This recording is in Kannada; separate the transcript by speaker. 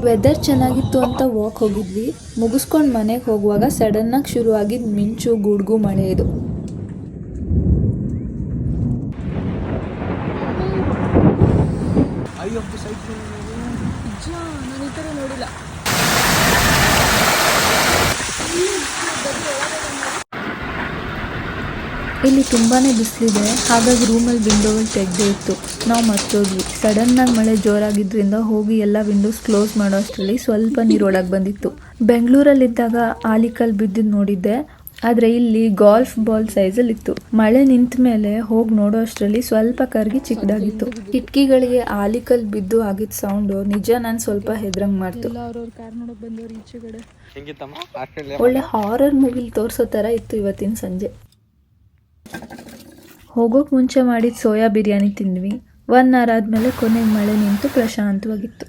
Speaker 1: ವೆದರ್ ಚೆನ್ನಾಗಿತ್ತು ಅಂತ ವಾಕ್ ಹೋಗಿದ್ವಿ. ಮುಗಿಸ್ಕೊಂಡು ಮನೆಗೆ ಹೋಗುವಾಗ ಸಡನ್ನಾಗಿ ಶುರು ಆಗಿದ್ದು ಮಿಂಚು ಗುಡುಗು ಮಳೆ. ಇದು ನಾನು ಈ ಥರ ನೋಡಿಲ್ಲ. ಇಲ್ಲಿ ತುಂಬಾ ಬಿಸಿಲಿದೆ, ಹಾಗಾಗಿ ರೂಮಲ್ಲಿ ವಿಂಡೋಗಳು ತೆಗೆದೇ ಇತ್ತು. ನಾವು ಮರ್ತೋದ್ವಿ. ಸಡನ್ನಾಗಿ ಮಳೆ ಜೋರಾಗಿದ್ದರಿಂದ ಹೋಗಿ ಎಲ್ಲ ವಿಂಡೋಸ್ ಕ್ಲೋಸ್ ಮಾಡೋ ಅಷ್ಟರಲ್ಲಿ ಸ್ವಲ್ಪ ನೀರು ಒಳಗೆ ಬಂದಿತ್ತು. ಬೆಂಗಳೂರಲ್ಲಿದ್ದಾಗ ಆಲಿಕಲ್ಲು ಬಿದ್ದಿದ್ದು ನೋಡಿದ್ದೆ, ಆದರೆ ಇಲ್ಲಿ ಗಾಲ್ಫ್ ಬಾಲ್ ಸೈಜಲ್ಲಿ ಇತ್ತು. ಮಳೆ ನಿಂತ ಮೇಲೆ ಹೋಗಿ ನೋಡೋ ಅಷ್ಟರಲ್ಲಿ ಸ್ವಲ್ಪ ಕರಗಿ ಚಿಕ್ಕದಾಗಿತ್ತು. ಕಿಟಕಿಗಳಿಗೆ ಆಲಿಕಲ್ಲು ಬಿದ್ದು ಆಗಿದ್ದ ಸೌಂಡು ನಿಜ ನಾನು ಸ್ವಲ್ಪ ಹೆದ್ರಂಗ್ ಮಾಡ್ತು. ಒಳ್ಳೆ ಹಾರರ್ ಮೂವಿಲಿ ತೋರಿಸೋ ಥರ ಇತ್ತು ಇವತ್ತಿನ ಸಂಜೆ. ಹೋಗೋಕೆ ಮುಂಚೆ ಮಾಡಿದ ಸೋಯಾ ಬಿರಿಯಾನಿ ತಿಂದ್ವಿ. 1 ಅವರ್ ಆದಮೇಲೆ ಕೊನೆಗೆ ಮಳೆ ನಿಂತು ಪ್ರಶಾಂತವಾಗಿತ್ತು.